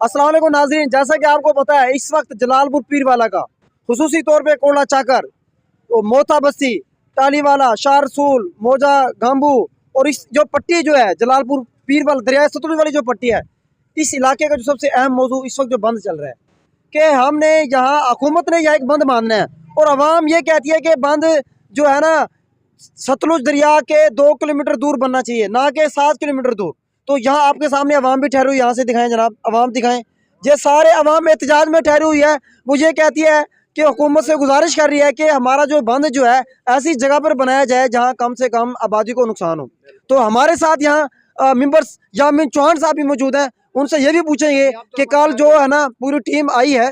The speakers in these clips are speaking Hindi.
अस्सलाम वालेकुम नाज़रीन, जैसा कि आपको पता है इस वक्त जलालपुर पीरवाला का खुसूसी तौर पे कोला चाकर, मोथा बस्ती, टालीवाला, शाह रसूल, मौजा, गांबू और इस जो पट्टी जो है जलालपुर पीरवाला दरिया सतलुज वाली जो पट्टी है, इस इलाके का जो सबसे अहम मौजू इस वक्त जो बंद चल रहा है कि हमने यहाँ हुकूमत ने यहाँ एक बंद मानना है और अवाम ये कहती है कि बंद जो है ना सतलुज दरिया के 2 किलोमीटर दूर बनना चाहिए, ना कि 7 किलोमीटर दूर। तो यहाँ आपके सामने अवाम भी ठहरी हुई, यहाँ से दिखाएं जनाब, अवाम दिखाएं। ये सारे अवाम एहतजाज में ठहरी हुई है। वो ये कहती है कि हुकूमत से गुजारिश कर रही है कि हमारा जो बंद जो है ऐसी जगह पर बनाया जाए जहाँ कम से कम आबादी को नुकसान हो। तो हमारे साथ यहाँ मेंबर्स यामीन चौहान साहब भी मौजूद हैं। उनसे ये भी पूछेंगे कि कल जो है ना पूरी टीम आई है,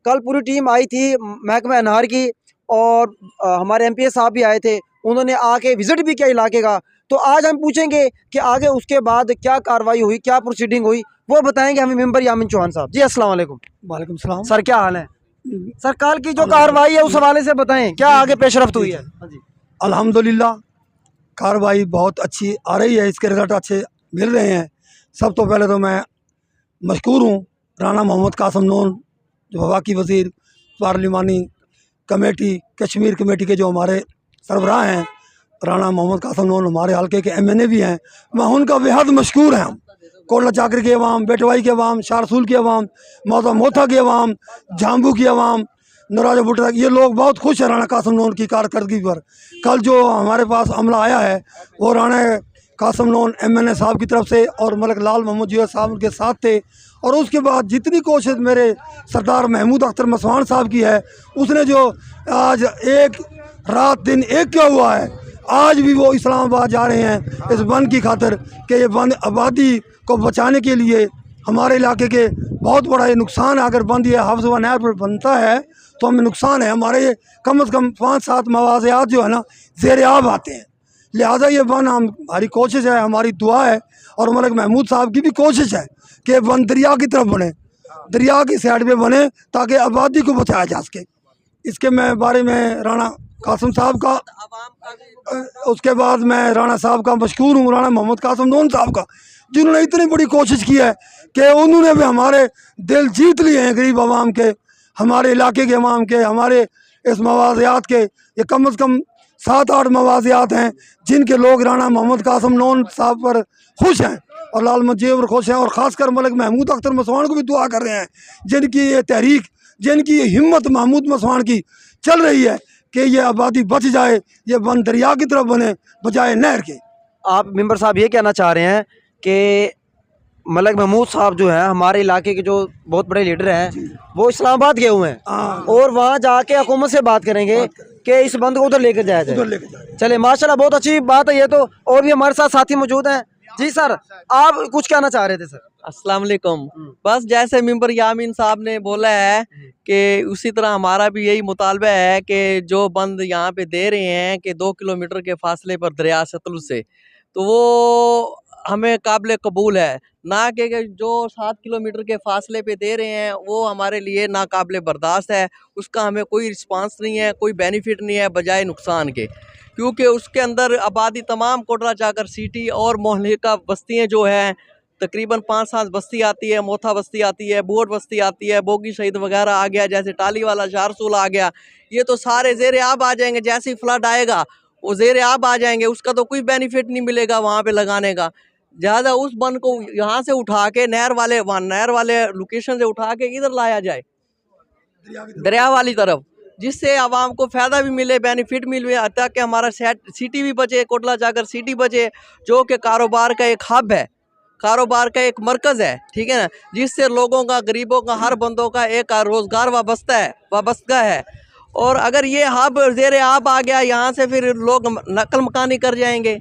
कल पूरी टीम आई थी महकमा अनहार की और हमारे एमपीए साहब भी आए थे, उन्होंने आके विजिट भी किया इलाके का। तो आज हम पूछेंगे कि आगे उसके बाद क्या कार्रवाई हुई, क्या प्रोसीडिंग हुई, वो बताएंगे हमें मेंबर यामीन चौहान साहब। जी अस्सलाम वालेकुम। वालेकुम सलाम सर, क्या हाल है? सर, कल की जो कार्रवाई है उस हवाले से बताएं, क्या आगे पेशरफ्त हुई है? हाँ जी। अल्हम्दुलिल्लाह कार्रवाई बहुत अच्छी आ रही है, इसके रिजल्ट अच्छे मिल रहे हैं। सब तो पहले तो मैं मशकूर हूँ राना मोहम्मद कासम नून, जो वफाकी वज़ीर पार्लिमानी कमेटी कश्मीर कमेटी के जो हमारे सरबराह हैं। राना मोहम्मद कासम नून हमारे हल्के के एमएनए भी हैं, मैं उनका बेहद मशकूर हैं। कोटला चाकर की अवाम, बेटवाई की अवाम, शाह रसूल की अवाम, मोथा की अवाम, झांबू की अवाम, नराज भुट्टा, ये लोग बहुत खुश हैं राना कासम नून की कारकर्दगी पर। कल जो हमारे पास अमला आया है वो राना कासम नून एमएनए साहब की तरफ से और मलिक लाल मोहम्मद जिया साहब उनके साथ थे। और उसके बाद जितनी कोशिश मेरे सरदार महमूद अख्तर मसवान साहब की है, उसने जो आज एक रात दिन एक क्या हुआ है, आज भी वो इस्लामाबाद जा रहे हैं इस बंद की खातिर कि ये बंद आबादी को बचाने के लिए हमारे इलाके के बहुत बड़ा ये नुकसान है। अगर बंद ये हाफिज़ व नहर पर बनता है तो हमें नुकसान है। हमारे ये कम से कम 5-7 मवाज़ियात जो है ना ज़ेर आब आते हैं, लिहाजा ये बंद हमारी कोशिश है, हमारी दुआ है और मलिक महमूद साहब की भी कोशिश है कि बंद दरिया की तरफ बने, दरिया की साइड पे बने ताकि आबादी को बचाया जा सके। इसके मैं बारे में राना कासम साहब का, उसके बाद मैं राना साहब का मशकूर हूँ, राना मोहम्मद कासम नून साहब का, जिन्होंने इतनी बड़ी कोशिश की है कि उन्होंने भी हमारे दिल जीत लिए हैं, गरीब आवाम के, हमारे इलाके के अवाम के, हमारे इस मवाज़ियात के। ये कम से कम 7-8 मवाज़ियात हैं जिनके लोग राना मोहम्मद कासम नून साहब पर खुश हैं और लाल मजीब पर खुश हैं। और ख़ासकर मलिक महमूद अख्तर मसवान को भी दुआ कर रहे हैं, जिनकी ये तहरीक, जिनकी ये हिम्मत महमूद मसवान की चल रही है कि ये आबादी बच जाए, ये बंद दरिया की तरफ बने बजाय नहर के। आप मेंबर साहब ये कहना चाह रहे हैं कि मलिक महमूद साहब जो है हमारे इलाके के जो बहुत बड़े लीडर हैं, वो इस्लामाबाद गए हुए हैं और वहाँ जाके हुकूमत से बात करेंगे कि इस बंद को उधर लेकर जाया जाए। चले, माशाल्लाह, बहुत अच्छी बात है ये तो। और भी हमारे साथ साथी मौजूद हैं। जी सर, आप कुछ कहना चाह रहे थे सर? अस्सलाम वालेकुम। बस जैसे मेंबर यामीन साहब ने बोला है कि उसी तरह हमारा भी यही मुतालबा है कि जो बंद यहाँ पे दे रहे हैं कि 2 किलोमीटर के फासले पर दरिया सतलुज से, तो वो हमें काबिल कबूल है। ना कि जो 7 किलोमीटर के फासले पे दे रहे हैं वो हमारे लिए नाकाबिल बर्दाश्त है। उसका हमें कोई रिस्पांस नहीं है, कोई बेनिफिट नहीं है बजाय नुकसान के, क्योंकि उसके अंदर आबादी तमाम कोटला चाकर सिटी और मोहल्ले का बस्तियाँ जो हैं, तकरीबन 5-7 बस्ती आती है, मोथा बस्ती आती है, बोट बस्ती आती है, बोगी शहीद वगैरह आ गया, जैसे टालीवाला, शाह रसूल आ गया, ये तो सारे ज़ेर आब आ जाएंगे। जैसे ही फ्लड आएगा वो ज़ेर आब आ जाएंगे, उसका तो कोई बेनिफिट नहीं मिलेगा वहाँ पे लगाने का। ज़्यादा उस बंद को यहाँ से उठा के नहर वाले लोकेशन से उठा के इधर लाया जाए दरिया वाली तरफ, जिससे आवाम को फ़ायदा भी मिले, बेनिफिट मिले, ताकि हमारा सिटी भी बचे, कोटला चाकर सिटी बचे, जो कि कारोबार का एक हब है, कारोबार का एक मरकज़ है, ठीक है ना, जिससे लोगों का, गरीबों का, हर बंदों का एक रोज़गार वाबस्ता है। और अगर ये हब ज़ेर आब आ गया यहाँ से, फिर लोग नकल मकानी कर जाएंगे।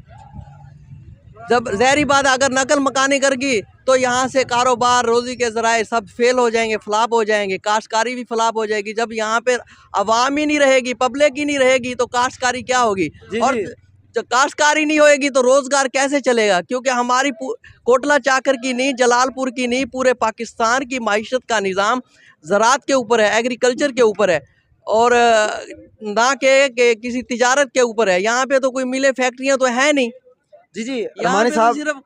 जब ज़हरी बात, अगर नकल मकानी करगी तो यहाँ से कारोबार, रोज़ी के ज़राए सब फेल हो जाएंगे, फ्लॉप हो जाएंगे, काश्तकारी भी फ्लॉप हो जाएगी। जब यहाँ पे अवाम ही नहीं रहेगी, पब्लिक ही नहीं रहेगी, तो काश्तकारी क्या होगी? और जब काश्तकारी नहीं होएगी तो रोज़गार कैसे चलेगा? क्योंकि हमारी कोटला चाकर की नहीं, जलालपुर की नहीं, पूरे पाकिस्तान की माइशत का निज़ाम ज़राअत के ऊपर है, एग्रीकल्चर के ऊपर है, और ना कि किसी तिजारत के ऊपर है। यहाँ पे तो कोई मिले फैक्ट्रियाँ तो है नहीं। जी, रमानी साहब, सिर्फ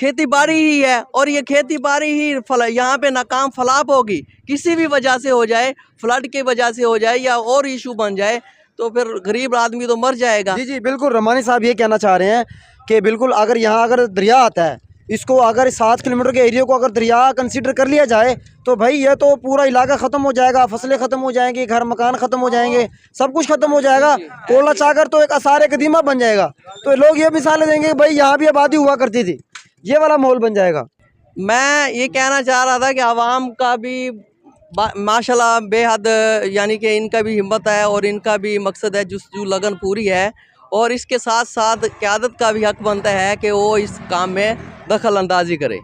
खेती बाड़ी ही है, और ये खेती बाड़ी ही यहाँ पे नाकाम फलाप होगी, किसी भी वजह से हो जाए, फ्लड की वजह से हो जाए या और इशू बन जाए, तो फिर गरीब आदमी तो मर जाएगा। जी जी बिल्कुल, रमानी साहब ये कहना चाह रहे हैं कि बिल्कुल अगर यहाँ अगर दरिया आता है, इसको अगर 7 किलोमीटर के एरिया को अगर दरिया कंसीडर कर लिया जाए तो भाई ये तो पूरा इलाका ख़त्म हो जाएगा, फसलें ख़त्म हो जाएंगी, घर मकान ख़त्म हो जाएंगे, सब कुछ ख़त्म हो जाएगा। कोला चाकर तो एक आसार कदीमा बन जाएगा। तो लोग ये मिसालें देंगे कि भाई यहाँ भी आबादी हुआ करती थी, ये वाला माहौल बन जाएगा। मैं ये कहना चाह रहा था कि आवाम का भी माशाल्लाह बेहद, यानी कि इनका भी हिम्मत है और इनका भी मकसद है, जो लगन पूरी है, और इसके साथ साथ क़यादत का भी हक बनता है कि वो इस काम में दखल अंदाजी करे।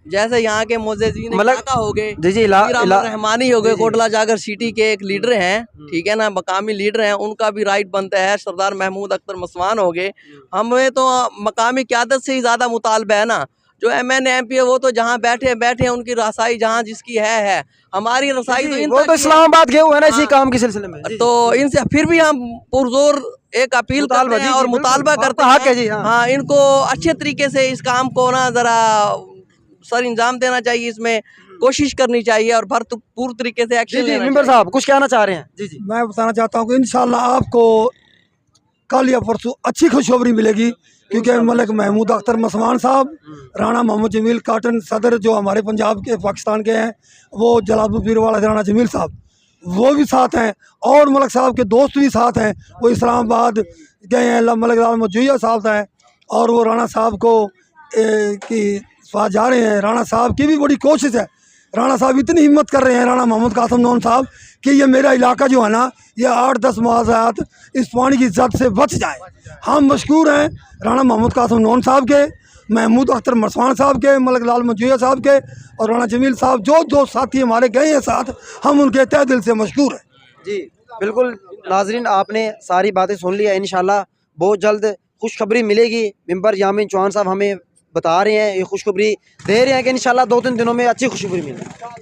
जैसे यहाँ के मोज़ेज़ीन इलाका हो गए, जी जी रहमानी हो गए, कोटला जागर सिटी के एक लीडर हैं, ठीक है ना, मकामी लीडर हैं, उनका भी राइट बनता है। सरदार महमूद अख्तर मसवान हो गए। हमें तो मकामी क़यादत से ही ज़्यादा मुतालबा है ना, जो MNA MP है वो तो जहाँ बैठे हैं उनकी रसाई जहाँ जिसकी है, हमारी रसाई तो वो तो इस्लामाबाद गए हुए हैं ना इसी काम के सिलसिले में। तो इनसे फिर भी हम पुरजोर एक अपील करते हैं और मुतालबा करते हैं, हाँ, इनको अच्छे तरीके से इस काम को ना ज़रा सर इंजाम देना चाहिए, इसमें कोशिश करनी चाहिए और भरपूर तरीके से एक्शन लेना चाहिए। मेंबर साहब कुछ कहना चाह रहे हैं? जी जी मैं बताना चाहता हूँ कि इंशाल्लाह आपको कल या परसों अच्छी खुशखबरी मिलेगी, क्योंकि मलिक महमूद अख्तर मसवान साहब, राणा मोहम्मद जमील काटन सदर जो हमारे पंजाब के पाकिस्तान के हैं, वो जलालपुर पीर वाला राणा जमील साहब वो भी साथ हैं, और मलिक साहब के दोस्त भी साथ हैं, वो इस्लामाबाद गए हैं, मलिक लाल मौजूदा साहब हैं, और वो राणा साहब को की साथ जा रहे हैं। राणा साहब की भी बड़ी कोशिश है, राणा साहब इतनी हिम्मत कर रहे हैं, राणा मोहम्मद कासम नोन साहब, कि ये मेरा इलाका जो है ना, ये 8-10 मुआवजात इस पानी की जद से बच जाए। हम मशकूर हैं राणा मोहम्मद कासम नोन साहब के, महमूद अख्तर मसवान साहब के, मलिक लाल मौजूदा साहब के, और राणा जमील साहब जो दो साथी हमारे गए हैं साथ, हम उनके तहे दिल से मशकूर हैं। जी बिल्कुल नाजरीन, आपने सारी बातें सुन ली है। इंशाल्लाह बहुत जल्द खुशखबरी मिलेगी। मेंबर यामीन चौहान साहब हमें बता रहे हैं, ये खुशखबरी दे रहे हैं कि इंशाल्लाह 2-3 दिनों में अच्छी खुशखबरी मिलेगी।